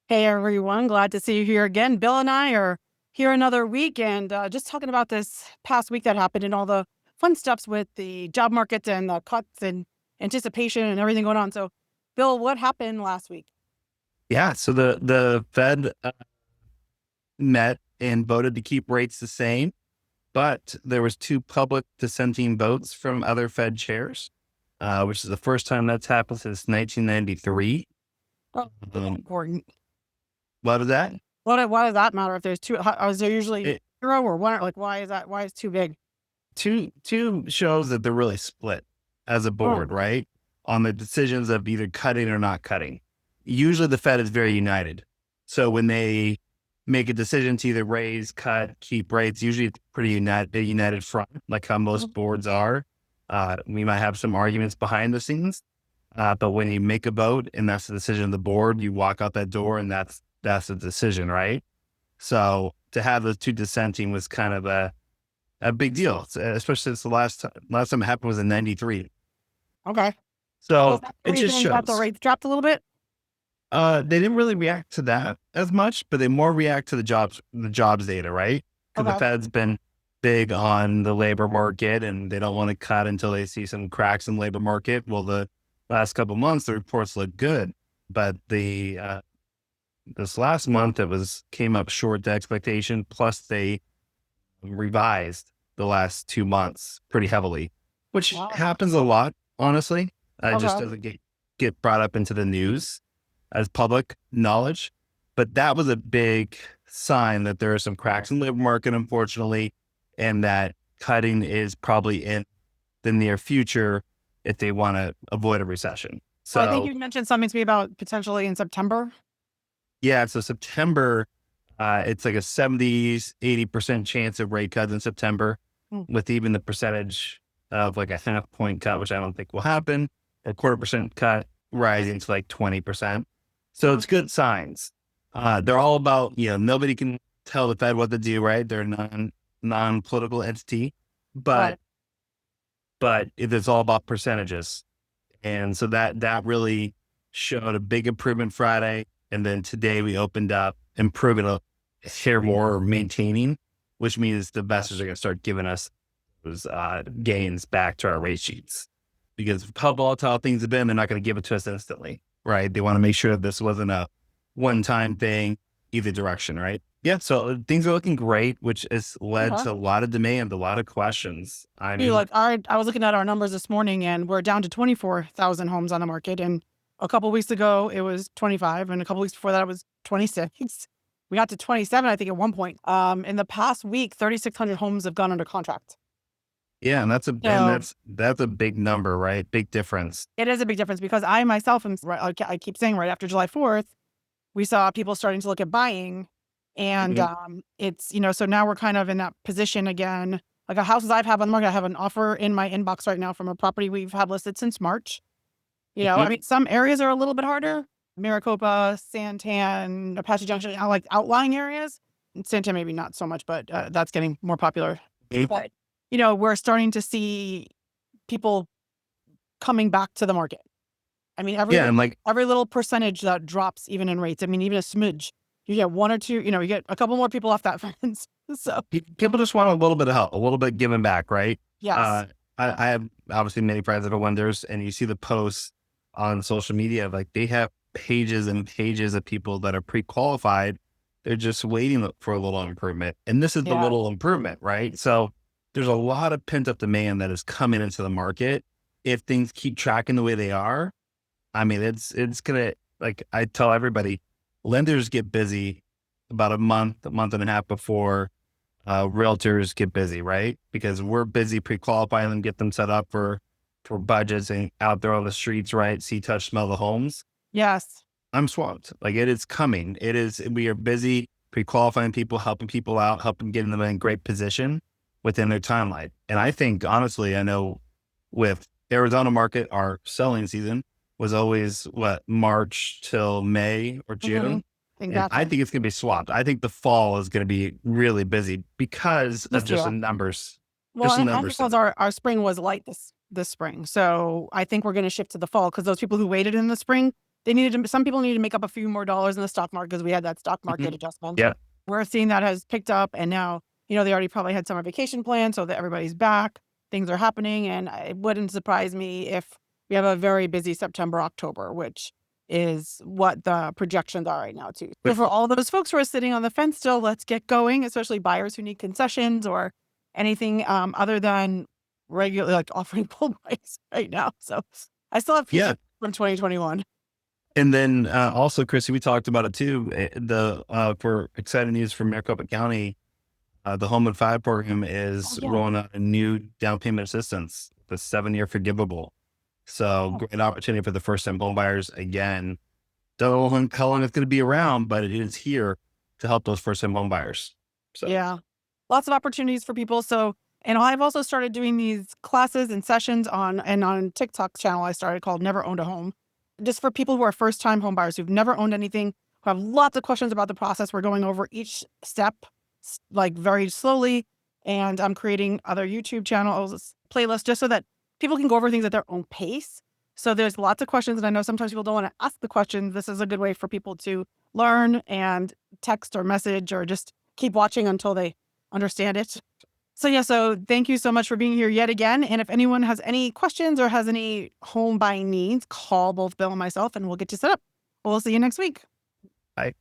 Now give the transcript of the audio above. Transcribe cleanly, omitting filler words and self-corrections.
Hey everyone, glad to see you here again. Bill and I are here another week and just talking about this past week that happened and all the fun stuffs with the job market and the cuts and anticipation and everything going on. So, Bill, what happened last week? Yeah, so the Fed met and voted to keep rates the same, but there was two public dissenting votes from other Fed chairs, which is the first time that's happened since 1993. Oh, Um, important. what was that? Why does that matter if there's two? Is there usually It, zero or one? Like, why is that? Why is too big? two shows that they're really split as a Oh, board, right? On the decisions of either cutting or not cutting. Usually the Fed is very united. So when they make a decision to either raise, cut, keep rates, usually it's pretty united, a united front, like how mhm. most boards are. We might have some arguments behind the scenes, but when you make a vote and that's the decision of the board, you walk out that door and that's the decision, right? So to have those two dissenting was kind of a big deal, especially since the last time it happened was in '93. Okay. So is So that the it just reason that the shows. rates dropped a little bit? They didn't really react to that as much, but they more react to the jobs data, right? Because the Okay. Fed's been big on the labor market and they don't want to cut until they see some cracks in the labor market. Well, the last couple of months, the reports look good, but this last month it was came up short to expectation. Plus they revised the last 2 months pretty heavily, which Wow. happens a lot, honestly. It just Okay. doesn't get brought up into the news as public knowledge. But that was a big sign that there are some cracks in the labor market, unfortunately, and that cutting is probably in the near future if they want to avoid a recession. Well, I think So you mentioned something to me about potentially in September. yeah, so September, it's like a 70s, 80% chance of rate cuts in September, Hmm. with even the percentage of like a half point cut, which I don't think will happen, a 1/4% cut rising to like 20%. So it's good signs. They're all about, nobody can tell the Fed what to do, right? They're non-political entity, but Right. it's all about percentages. And so that really showed a big improvement Friday. And then today we opened up improving a hair more or maintaining, which means the investors are going to start giving us those gains back to our rate sheets. Because how volatile things have been, they're not going to give it to us instantly, right? They want to make sure that this wasn't a one-time thing, either direction, right? Yeah, so things are looking great, which has led Okay. to a lot of demand, a lot of questions. I You mean, like I was looking at our numbers this morning and we're down to 24,000 homes on the market. And a couple weeks ago it was 25, and a couple weeks before that it was 26. We got to 27, I think, at one point. In the past week, 3,600 homes have gone under contract. yeah, and So that's a big number, right? Big difference. it is a big difference because I myself am I keep saying right after July 4th, we saw people starting to look at buying. And Mhm, it's, so now we're kind of in that position again. Like a houses I've had on the market, I have an offer in my inbox right now from a property we've had listed since March. I mhm. mean, some areas are a little bit harder. Maricopa, Santan, Apache Junction, like outlying areas. And Santan, maybe not so much, but that's getting more popular. Mhm. But, we're starting to see people coming back to the market. I mean, Yeah, and like every little percentage that drops, even in rates. I mean, even a smidge, you get one or two. You get a couple more people off that fence. So people just want a little bit of help, a little bit giving back, right? yes, Uh, I have obviously many friends that are lenders, and you see the posts on social media of like they have pages and pages of people that are pre-qualified. They're just waiting for a little improvement, and this is the yeah, little improvement, right? So there's a lot of pent up demand that is coming into the market. If things keep tracking the way they are, I mean, it's gonna, like I tell everybody, lenders get busy about a month and a half before realtors get busy, right? Because we're busy pre-qualifying them, get them set up for budgets and out there on the streets, right? See, touch, smell the homes. yes, I'm swamped. Like it is coming. It is. We are busy pre-qualifying people, helping people out, helping getting them in great position within their timeline. And I think honestly, I know with Arizona market, our selling season was always what, March till May or hmm, June. And I exactly. think it's going to be swapped. I think the fall is going to be really busy because of This just the too. numbers, Well, just the and numbers. because our spring was light this spring, so I think we're going to shift to the fall because those people who waited in the spring, some people needed to make up a few more dollars in the stock market because we had that stock market adjustment. Yeah. We're seeing that has picked up, and now, they already probably had summer vacation plans, so that everybody's back. Things are happening, and it wouldn't surprise me if we have a very busy September, October, which is what the projections are right now too. So for all those folks who are sitting on the fence still, let's get going, especially buyers who need concessions or anything other than regular, like offering full price right now. So I still have pieces from 2021. And then also, Christie, we talked about it too. For exciting news from Maricopa County, the Home and 5 program is rolling out a new down payment assistance, the 7-year forgivable. So great opportunity for the first-time home buyers. Again, don't know how long it's going to be around, but it is here to help those first-time home buyers. So yeah, lots of opportunities for people. So, and I've also started doing these classes and sessions on TikTok channel I started called Never Owned a Home, just for people who are first-time home buyers who've never owned anything, who have lots of questions about the process. We're going over each step like very slowly, and I'm creating other YouTube channels, playlists, just so that people can go over things at their own pace. So there's lots of questions, and I know sometimes people don't want to ask the questions. This is a good way for people to learn and text or message or just keep watching until they understand it. So thank you so much for being here yet again. And if anyone has any questions or has any home buying needs, call both Bill and myself, and we'll get you set up. We'll see you next week. Bye.